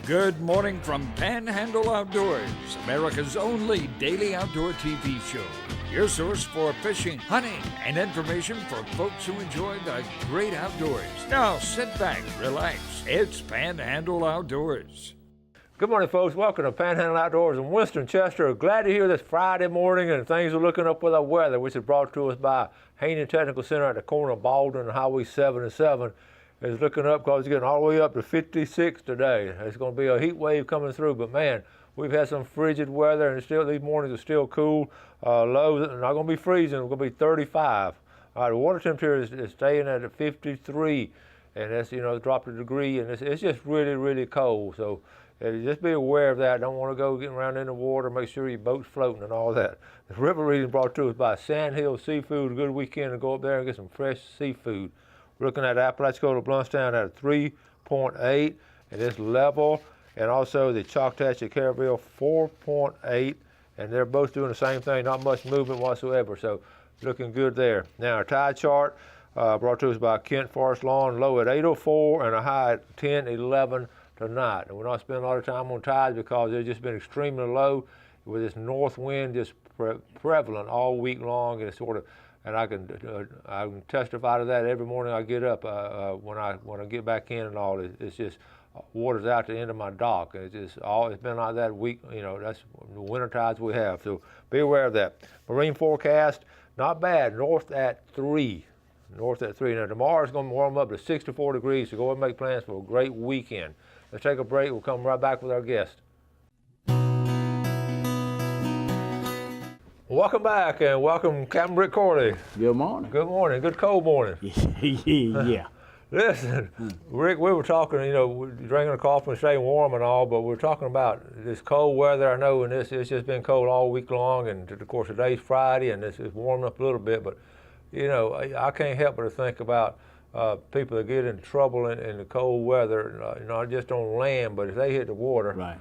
Good morning from Panhandle Outdoors, America's only daily outdoor TV show. Your source for fishing, hunting, and information for folks who enjoy the great outdoors. Now sit back, relax. It's Panhandle Outdoors. Good morning, folks. Welcome to Panhandle Outdoors in Winston, Chester. Glad to hear this Friday morning and things are looking up with our weather, which is brought to us by Haney Technical Center at the corner of Baldwin and Highway 77. It's looking up because it's getting all the way up to 56 today. It's going to be a heat wave coming through, but man, we've had some frigid weather, and still these mornings are still cool. Lows are not going to be freezing. It's going to be 35. The water temperature is staying at 53, and that's, it's dropped a degree, and it's just really, really cold. So just be aware of that. Don't want to go getting around in the water. Make sure your boat's floating and all that. The river reading brought to us by Sandhill Seafood. A good weekend to go up there and get some fresh seafood. We're looking at Apalachicola Bluntstown at a 3.8, and it's level. And also the Choctaw Caraville 4.8, and they're both doing the same thing. Not much movement whatsoever, so looking good there. Now our tide chart brought to us by Kent Forest Lawn, low at 8:04 and a high at 10:11 tonight. And we're not spending a lot of time on tides because they've just been extremely low with this north wind just prevalent all week long, and it's sort of. And I can testify to that every morning I get up when I get back in and all. It's just water's out the end of my dock. It's been like that week. That's the winter tides we have. So be aware of that. Marine forecast, not bad. North at 3. Now tomorrow's going to warm up to 64 degrees. So go and make plans for a great weekend. Let's take a break. We'll come right back with our guest. Welcome back, and welcome Captain Rick Corley. Good morning. Good morning. Good cold morning. Yeah. Listen, Rick, we were talking, we're drinking a coffee and staying warm and all, but we're talking about this cold weather. I know, and it's just been cold all week long, and of course today's Friday, and it's warming up a little bit, but, I can't help but to think about people that get into trouble in the cold weather, not just on land, but if they hit the water. Right.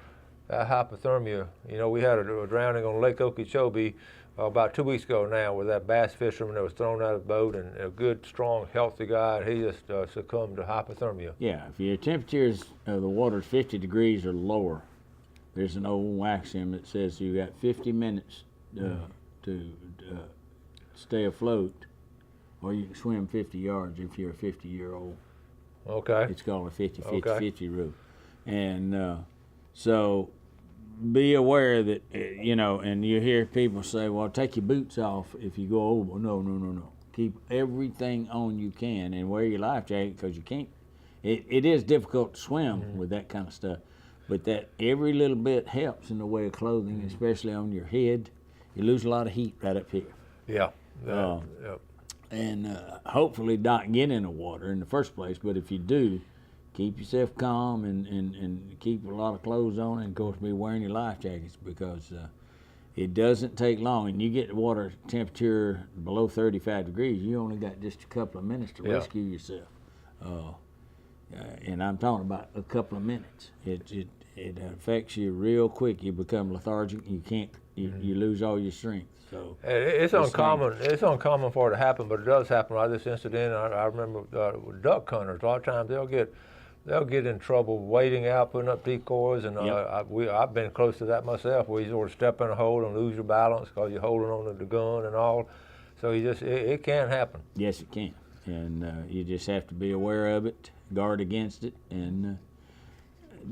That hypothermia, we had a drowning on Lake Okeechobee about 2 weeks ago now with that bass fisherman that was thrown out of the boat, and a good, strong, healthy guy, and he just succumbed to hypothermia. Yeah, if your temperatures of the water is 50 degrees or lower, there's an old axiom that says you got 50 minutes to stay afloat, or you can swim 50 yards if you're a 50-year-old. Okay. It's called a 50-50-50 rule. And so be aware that, and you hear people say, well, take your boots off if you go over. No. Keep everything on you can and wear your life jacket, because you can't. It is difficult to swim with that kind of stuff, but that every little bit helps in the way of clothing, especially on your head. You lose a lot of heat right up here. Yeah. And hopefully not get in the water in the first place, but if you do, keep yourself calm and keep a lot of clothes on, and of course be wearing your life jackets, because it doesn't take long. And you get the water temperature below 35 degrees, you only got just a couple of minutes to rescue yourself. And I'm talking about a couple of minutes. It affects you real quick. You become lethargic. You can't. You lose all your strength. So it's uncommon. It's uncommon for it to happen, but it does happen. Like this incident, I remember with duck hunters. A lot of times they'll get in trouble wading out, putting up decoys, and I've been close to that myself, where you sort of step in a hole and lose your balance because you're holding on to the gun and all. So it can happen. Yes, it can, and you just have to be aware of it, guard against it, and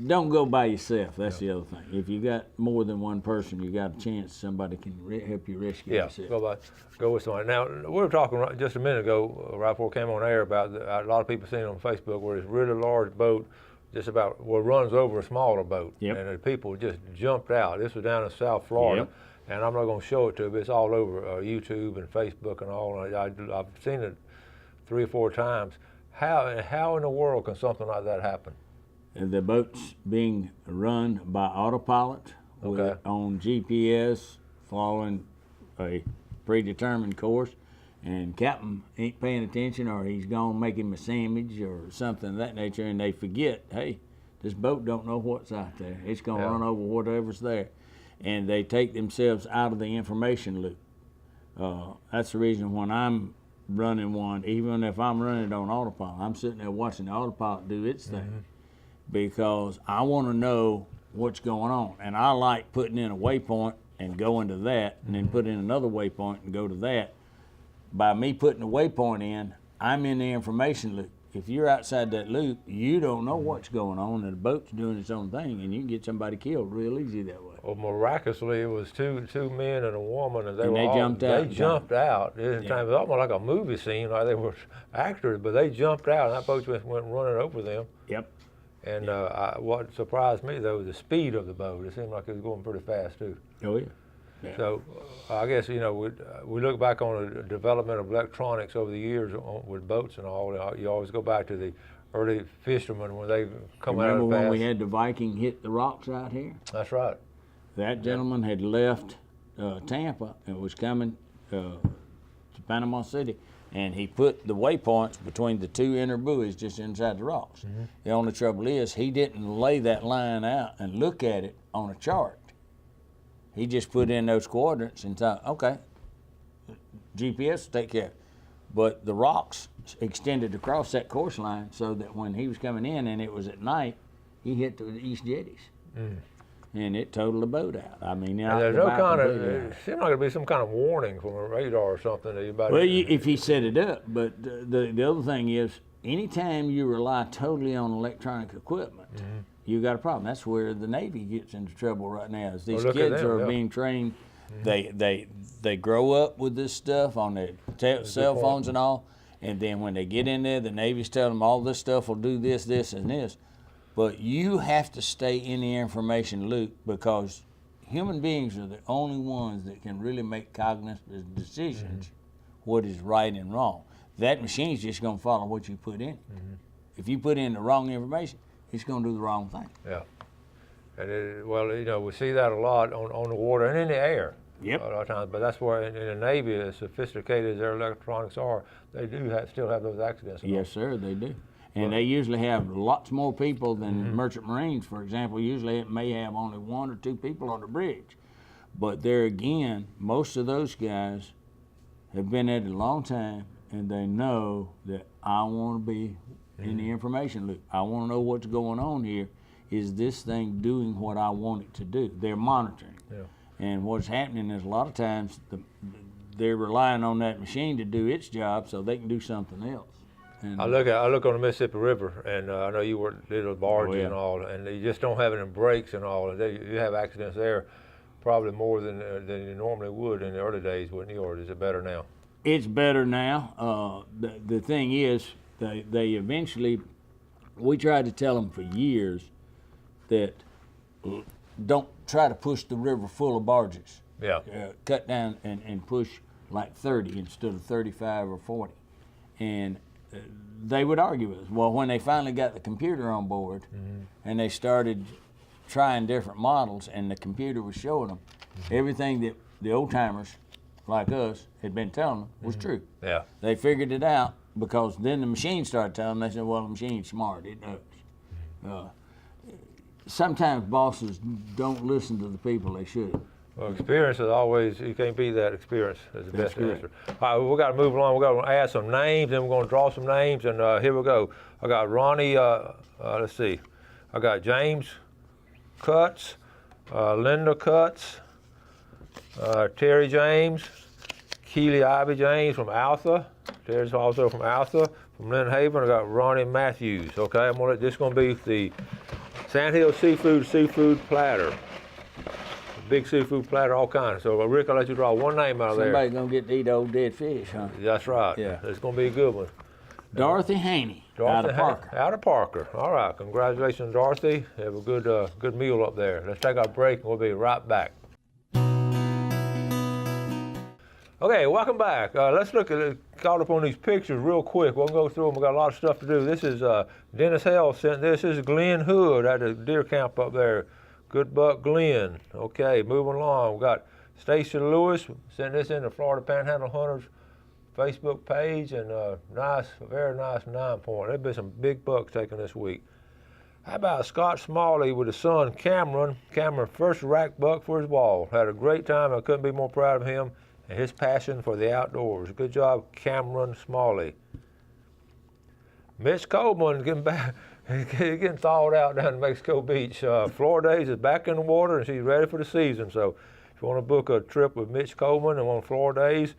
don't go by yourself. That's the other thing. If you got more than one person, you got a chance somebody can help you rescue yourself. Go with somebody. Now, we were talking just a minute ago, right before we came on air, about a lot of people seen on Facebook where this really large boat runs over a smaller boat. Yep. And the people just jumped out. This was down in South Florida. Yep. And I'm not going to show it to you, but it's all over YouTube and Facebook and all. I've seen it 3 or 4 times. How in the world can something like that happen? The boat's being run by autopilot on GPS, following a predetermined course, and captain ain't paying attention, or he's gone make him a sandwich or something of that nature, and they forget, hey, this boat don't know what's out there. It's going to run over whatever's there. And they take themselves out of the information loop. That's the reason when I'm running one, even if I'm running it on autopilot, I'm sitting there watching the autopilot do its thing. because I want to know what's going on. And I like putting in a waypoint and going to that, and then put in another waypoint and go to that. By me putting a waypoint in, I'm in the information loop. If you're outside that loop, you don't know what's going on, and the boat's doing its own thing, and you can get somebody killed real easy that way. Well, miraculously, it was two men and a woman, and they jumped out. They jumped out. It was almost like a movie scene, like they were actors, but they jumped out, and that boat went running over them. Yep. And what surprised me, though, was the speed of the boat. It seemed like it was going pretty fast, too. Oh, yeah. Yeah. So I guess, we look back on the development of electronics over the years with boats and all. You always go back to the early fishermen when they come out of the Remember when past. we had the Viking hit the rocks out here? That's right. That gentleman had left Tampa and was coming to Panama City, and he put the waypoints between the two inner buoys just inside the rocks. Mm-hmm. The only trouble is he didn't lay that line out and look at it on a chart. He just put in those coordinates and thought, okay, GPS will take care of it. But the rocks extended across that course line so that when he was coming in and it was at night, he hit the east jetties. Mm. And it totaled the boat out. I mean, there's no kind of, it seemed like there'd be some kind of warning from a radar or something that you better. Well, if he set it up, but the other thing is, anytime you rely totally on electronic equipment, mm-hmm. you got a problem. That's where the Navy gets into trouble right now. Is these kids are being trained. Mm-hmm. They grow up with this stuff on their cell phones and all, and then when they get in there, the Navy's telling them all this stuff will do this, this, and this. But you have to stay in the information loop, because human beings are the only ones that can really make cognitive decisions, mm-hmm. what is right and wrong. That machine's just going to follow what you put in. Mm-hmm. If you put in the wrong information, it's going to do the wrong thing. Yeah. And we see that a lot on the water and in the air. Yep. A lot of times, but that's where in the Navy, as sophisticated as their electronics are, they do still have those accidents. Yes, sir, they do. And they usually have lots more people than mm-hmm. merchant marines, for example. Usually it may have only 1 or 2 people on the bridge. But there again, most of those guys have been at it a long time, and they know that I want to be mm-hmm. in the information loop. I want to know what's going on here. Is this thing doing what I want it to do? They're monitoring. Yeah. And what's happening is a lot of times they're relying on that machine to do its job so they can do something else. And I look on the Mississippi River, and I know you work little barges and all, and you just don't have any brakes and all. And you have accidents there, probably more than you normally would in the early days, wouldn't you? Or is it better now? It's better now. The thing is, they eventually, we tried to tell them for years that don't try to push the river full of barges. Yeah. Cut down and push like 30 instead of 35 or 40. And they would argue with us. Well, when they finally got the computer on board mm-hmm. and they started trying different models, and the computer was showing them mm-hmm. everything that the old timers like us had been telling them was mm-hmm. true. Yeah. They figured it out, because then the machine started telling them. They said, well, the machine's smart, it knows. Sometimes bosses don't listen to the people they should. Well, experience is always, you can't beat that. Experience is the best answer. All right, we got to move along. We got to add some names, and we're going to draw some names, and here we go. I got Ronnie, let's see. I got James Cutts, Linda Cutts, Terry James, Keely Ivy James from Altha. Terry's also from Altha. From Lynn Haven, I got Ronnie Matthews. Okay, this is going to be the Sandhill seafood platter. Big seafood platter, all kinds. So, Rick, I'll let you draw one name out of there. Somebody's going to get to eat old dead fish, huh? That's right. Yeah. It's going to be a good one. Dorothy Haney, out of Parker. Out of Parker. All right. Congratulations, Dorothy. Have a good meal up there. Let's take our break, and we'll be right back. Okay, welcome back. Let's look at caught up on these pictures real quick. We'll go through them. We've got a lot of stuff to do. This is Dennis Hale sent this. This is Glenn Hood at the deer camp up there. Good buck Glenn. Okay, moving along. We got Stacy Lewis sent this in the Florida Panhandle Hunters Facebook page, and very nice 9-point. There'll be some big bucks taken this week. How about Scott Smalley with his son Cameron? Cameron, first rack buck for his wall. Had a great time. I couldn't be more proud of him and his passion for the outdoors. Good job, Cameron Smalley. Mitch Coleman getting back It's getting thawed out down in Mexico Beach. Flora Days is back in the water, and she's ready for the season. So if you want to book a trip with Mitch Coleman and on Flora Days,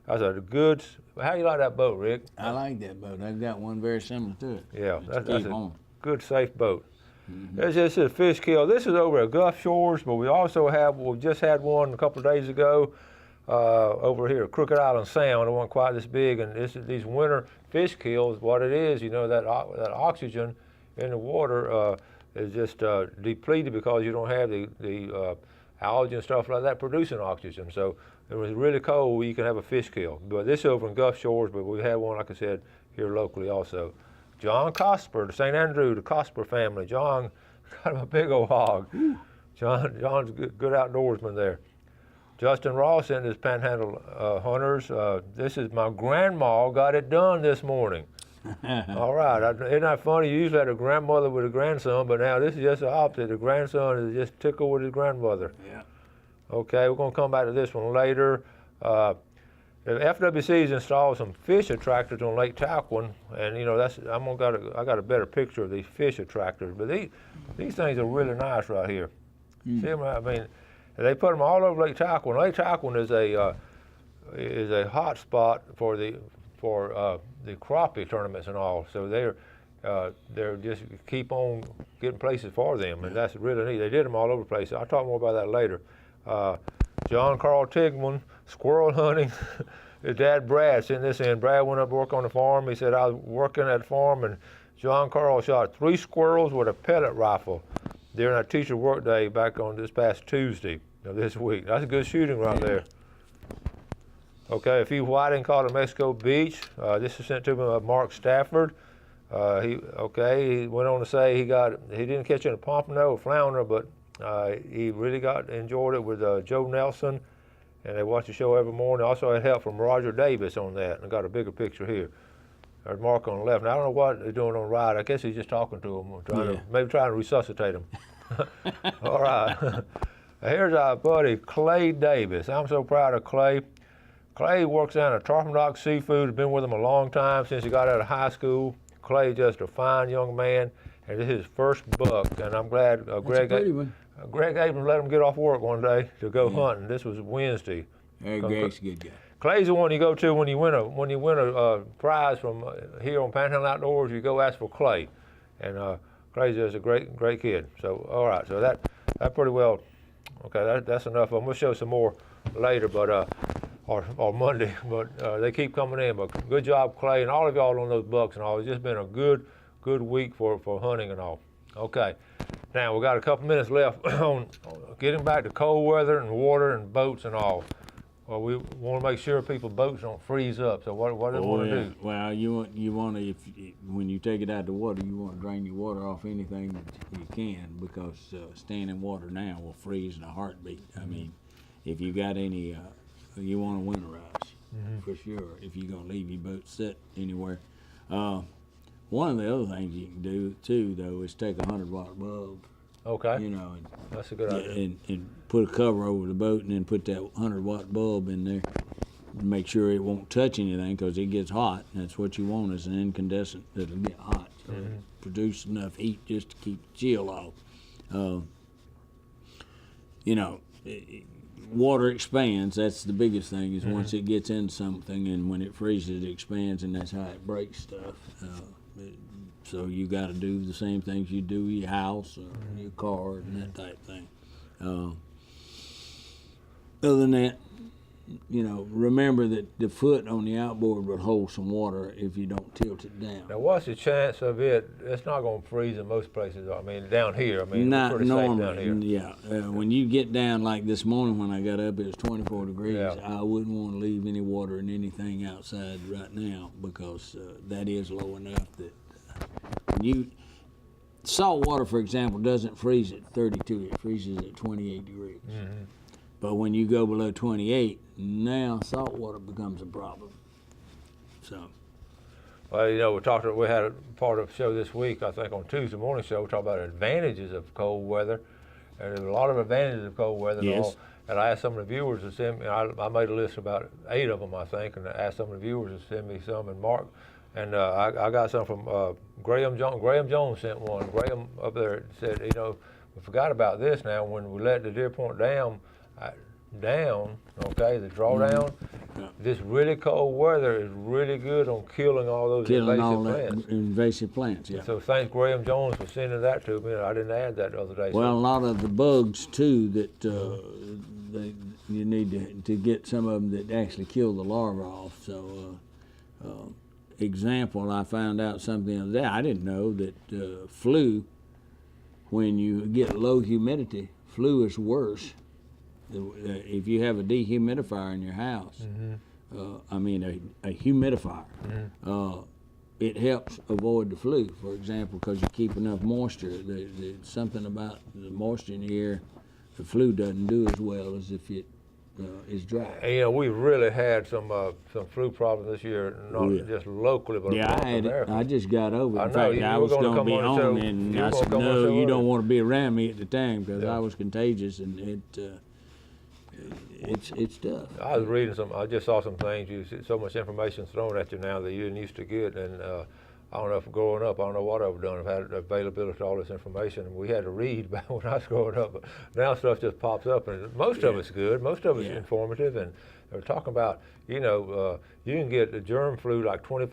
that's a good. How you like that boat, Rick? I like that boat. I've got one very similar to it. Yeah, that's a good, safe boat. Mm-hmm. This is a fish kill. This is over at Gulf Shores, but we just had one a couple of days ago over here at Crooked Island Sound. It wasn't quite this big, and these winter fish kills, what it is, that oxygen in the water is just depleted because you don't have the algae and stuff like that producing oxygen. So it was really cold, you can have a fish kill. But this is over in Gulf Shores, but we had one, like I said, here locally also. John Cosper, the St. Andrew, the Cosper family. John got him a big old hog. John's a good outdoorsman there. Justin Ross and his Panhandle hunters. This is my grandma got it done this morning. All right, isn't that funny? You usually had a grandmother with a grandson, but now this is just the opposite. The grandson is just tickled with his grandmother. Yeah. Okay, we're gonna come back to this one later. The FWC's installed some fish attractors on Lake Talquin, and I got a better picture of these fish attractors. But these things are really nice right here. See them? I mean, they put them all over Lake Talquin. Lake Talquin is a hot spot for the crappie tournaments and all. So they're just keep on getting places for them, and that's really neat. They did them all over the place. I'll talk more about that later. John Carl Tigman, squirrel hunting. His dad Brad sent this in. Brad went up to work on the farm. He said, I was working at the farm, and John Carl shot 3 squirrels with a pellet rifle during our teacher work day back on this past Tuesday of this week. That's a good shooting right there. Okay, a few whiting caught at Mexico Beach. This is sent to me by Mark Stafford. He went on to say he didn't catch any pompano or flounder, but he really enjoyed it with Joe Nelson, and they watch the show every morning. Also had help from Roger Davis on that, and I got a bigger picture here. There's Mark on the left. Now I don't know what they're doing on the right. I guess he's just talking to him, maybe trying to resuscitate him. All right. Here's our buddy Clay Davis. I'm so proud of Clay. Clay works down at Tarpon Rock Seafood. Has been with him a long time since he got out of high school. Clay is just a fine young man, and this is his first buck. And I'm glad Greg Abrams let him get off work one day to go hunting. This was Wednesday. Greg's a good guy. Clay's the one you go to when you win a prize from here on Panhandle Outdoors. You go ask for Clay, and Clay's just a great kid. So all right, so that pretty well. Okay, that's enough. I'm gonna show some more later, but or Monday, but they keep coming in. But good job, Clay, and all of y'all on those bucks and all. It's just been a good week for hunting and all. Okay, now we got a couple minutes left on getting back to cold weather and water and boats and all. Well, we want to make sure people's boats don't freeze up. So what do we want to do? Well, you want to when you take it out of the water, you want to drain your water off anything that you can, because standing water now will freeze in a heartbeat. I mean, if you got any, you want to winterize for sure. If you're gonna leave your boat sit anywhere, one of the other things you can do too, though, is take a 100-watt bulb. Okay. And that's a good idea. And put a cover over the boat, and then put that 100-watt bulb in there. Make sure it won't touch anything, because it gets hot. That's what you want, is an incandescent that'll get hot. So it'll produce enough heat just to keep the chill off. Water expands. That's the biggest thing, is once it gets in something, and when it freezes, it expands, and that's how it breaks stuff. So you got to do the same things you do your house or your car and that type of thing. Other than that, remember that the foot on the outboard will hold some water if you don't tilt it down. Now, what's the chance of it? It's not going to freeze in most places. I mean, down here. I mean, not it's pretty normally, safe down here. Yeah. When you get down, like this morning when I got up, it was 24 degrees. Yeah. I wouldn't want to leave any water in anything outside right now, because that is low enough that salt water, for example, doesn't freeze at 32. It freezes at 28 degrees. But when you go below 28, now salt water becomes a problem. So. Well, we had a part of the show this week, I think on Tuesday morning show, we talked about advantages of cold weather. And there's a lot of advantages of cold weather. Yes. And I asked some of the viewers to send me, I made a list of about 8 of them, I think, and I asked some of the viewers to send me some. And Mark And I got some from Graham Jones. Graham Jones sent one. Graham up there said, you know, we forgot about this now when we let the Deer Point Dam down, okay, the drawdown. This really cold weather is really good on killing all those invasive plants. Yeah. So thanks Graham Jones for sending that to me. I didn't add that the other day. Well, a lot of the bugs too that you need to get some of them that actually kill the larvae off. So, example, I found out something the other day. I didn't know that flu, when you get low humidity, flu is worse. If you have a dehumidifier in your house, I mean a humidifier, it helps avoid the flu, for example, because you keep enough moisture. There's something about the moisture in the air, the flu doesn't do as well as if it is dry. And, you know, we really had some flu problems this year, not just locally, but I had America. I just got over it. In fact, I was going to be on, and I said, no, you don't want to be around me at the time because I was contagious, and it's tough. I was reading I just saw some things. You see so much information thrown at you now that you didn't used to get, and I don't know if growing up, I don't know what I've done. I've had availability to all this information. We had to read back when I was growing up, but now stuff just pops up, and most of it's good. Most of it's informative, and they're talking about, you know, you can get the germ flu like 20.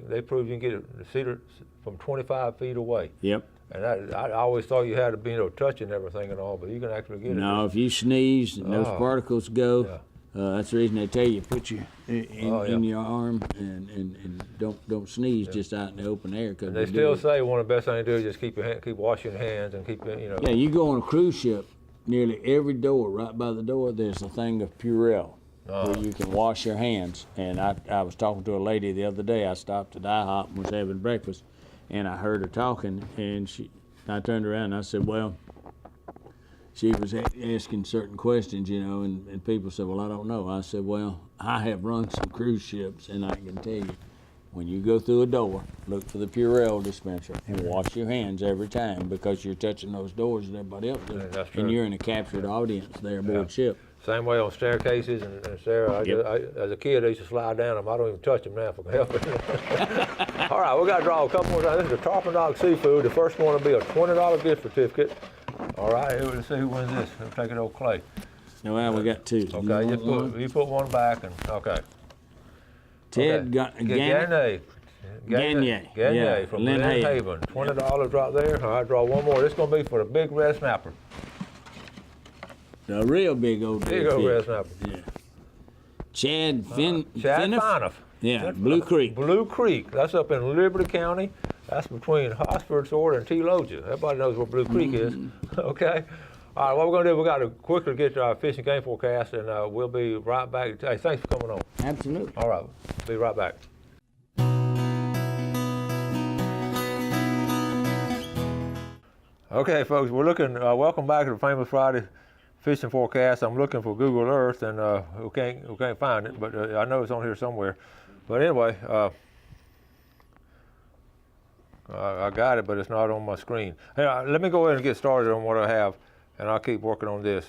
They prove you can get it from 25 feet away. Yep. And I always thought you had to be, you know, touching everything and all, but you can actually get it. No, if you sneeze and those particles go, that's the reason they tell you put your in your arm and don't sneeze just out in the open air. Cause they still say one of the best things to do is just keep washing your hands and keep, you know. Yeah, you go on a cruise ship, nearly every door, right by the door, there's a thing of Purell. Where you can wash your hands. And I was talking to a lady the other day. I stopped at IHOP and was having breakfast, and I heard her talking, and I turned around and I said, well, she was asking certain questions, you know, and people said, well, I don't know. I said, well, I have run some cruise ships, and I can tell you, when you go through a door, look for the Purell dispenser and wash your hands every time, because you're touching those doors that everybody else does. That's true. And you're in a captured audience there aboard ship. Same way on staircases and Sarah. As a kid, I used to slide down them. I don't even touch them now if I can help it. All right, we got to draw a couple more. This is the Tarpon Dog Seafood. The first one will be a $20 gift certificate. All right, let's see who wins this. Let's take it old Clay. No, we got two. Okay, you put one back and okay. Ted Gagne from Lynn Haven. $20 right there. All right, draw one more. This is going to be for the big red snapper. The real big old red snapper. Yeah. Chad Fineff. Yeah, Blue Creek. Blue Creek. That's up in Liberty County. That's between Hosford, Sword, and Telogia. Everybody knows where Blue Creek is. Okay. All right, what we're going to do, we got to quickly get to our fishing game forecast, and we'll be right back. Hey, thanks for coming on. Absolutely. All right, be right back. Okay, folks, we're looking. Welcome back to the Famous Friday fishing forecast. I'm looking for Google Earth, and we can't find it, but I know it's on here somewhere. But anyway, I got it, but it's not on my screen. Hey, let me go ahead and get started on what I have, and I'll keep working on this.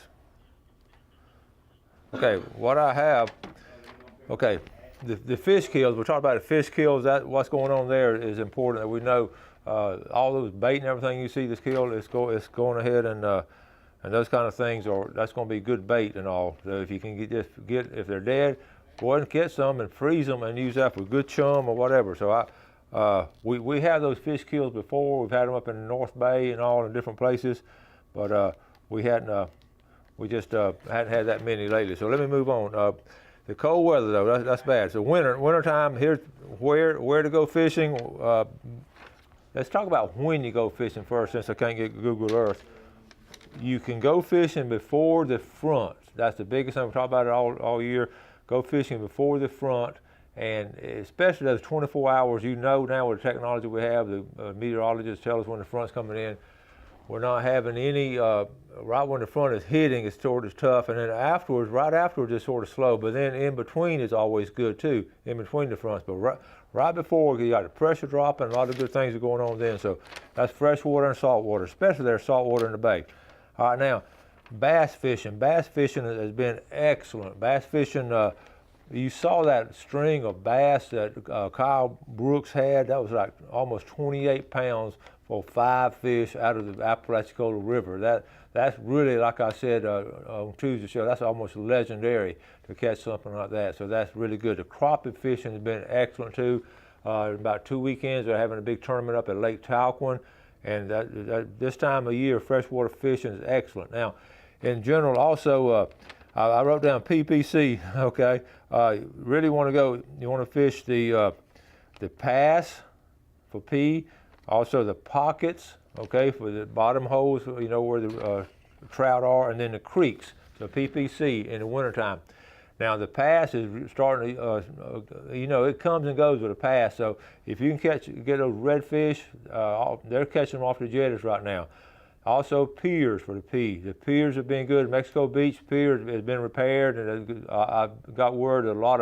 Okay, what I have. Okay, the fish kills. We're talking about the fish kills. What's going on there is important that we know. All those bait and everything you see this kill, it's going ahead and those kind of things that's going to be good bait and all. So if you can get if they're dead, go ahead and get some and freeze them and use that for good chum or whatever. So we have those fish kills before. We've had them up in the North Bay and all in different places, but we just hadn't had that many lately. So let me move on. The cold weather though, that's bad. So wintertime, here's where to go fishing. Let's talk about when you go fishing first, since I can't get Google Earth. You can go fishing before the front. That's the biggest thing. We talk about it all year. Go fishing before the front, and especially those 24 hours. You know now with the technology we have, the meteorologists tell us when the front's coming in. We're not having any, right when the front is hitting, it's sort of tough, and then afterwards, right afterwards, it's sort of slow, but then in between is always good too, in between the fronts. But right before, you got the pressure dropping, a lot of good things are going on then. So that's fresh water and salt water, especially there's salt water in the bay. All right, now, bass fishing. Bass fishing has been excellent. Bass fishing, you saw that string of bass that Kyle Brooks had. That was like almost 28 pounds for 5 fish out of the Apalachicola River. That's really, like I said on Tuesday's show, that's almost legendary to catch something like that. So that's really good. The crappie fishing has been excellent too. About 2 weekends, they're having a big tournament up at Lake Talquin, and this time of year, freshwater fishing is excellent. Now, in general, also, I wrote down PPC. Okay, really want to go. You want to fish the pass for P, also the pockets. Okay, for the bottom holes, you know, where the trout are, and then the creeks. So PPC in the wintertime. Now the pass is starting to, you know, it comes and goes with a pass. So if you can get those redfish, they're catching them off the jetties right now. Also piers for the P. The piers have been good. Mexico Beach pier has been repaired, and I got word that a lot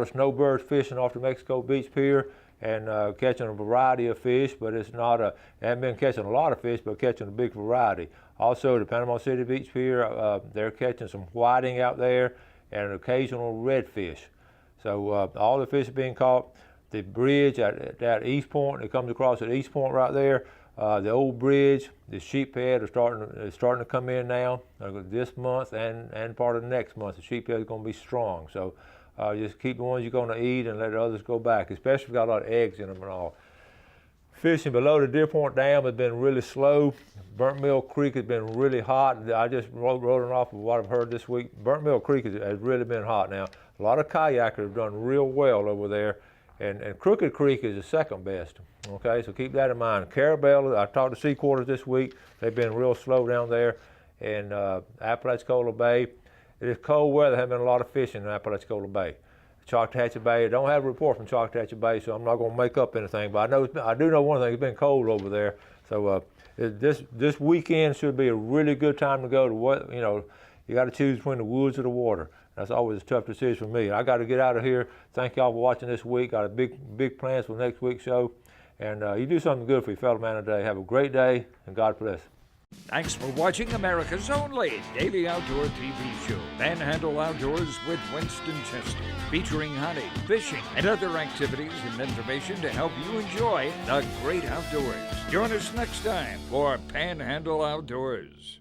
of snowbirds fishing off the Mexico Beach pier and catching a variety of fish, but it's not they haven't been catching a lot of fish, but catching a big variety. Also, the Panama City Beach pier, they're catching some whiting out there and an occasional redfish. So all the fish are being caught. The bridge at East Point, it comes across at East Point right there. The old bridge, the sheephead is starting to come in now. This month and part of the next month, the sheephead is going to be strong. So just keep the ones you're going to eat and let the others go back, especially if you've got a lot of eggs in them and all. Fishing below the Deer Point Dam has been really slow. Burnt Mill Creek has been really hot. I just wrote it off of what I've heard this week. Burnt Mill Creek has really been hot now. A lot of kayakers have done real well over there. And Crooked Creek is the second best. Okay, so keep that in mind. Carabel, I talked to Sea Quarters this week. They've been real slow down there. And Apalachicola Bay, it is cold weather. There haven't been a lot of fishing in Apalachicola Bay. Choctawhatchee Bay, I don't have a report from Choctawhatchee Bay, so I'm not going to make up anything. But I do know one thing, it's been cold over there. So this weekend should be a really good time to go to what, you know, you got to choose between the woods or the water. That's always a tough decision for me. I got to get out of here. Thank y'all for watching this week. Got a big plans for next week's show. And you do something good for your fellow man today. Have a great day, and God bless. Thanks for watching America's only daily outdoor TV show, Panhandle Outdoors with Winston Chester, featuring hunting, fishing, and other activities and information to help you enjoy the great outdoors. Join us next time for Panhandle Outdoors.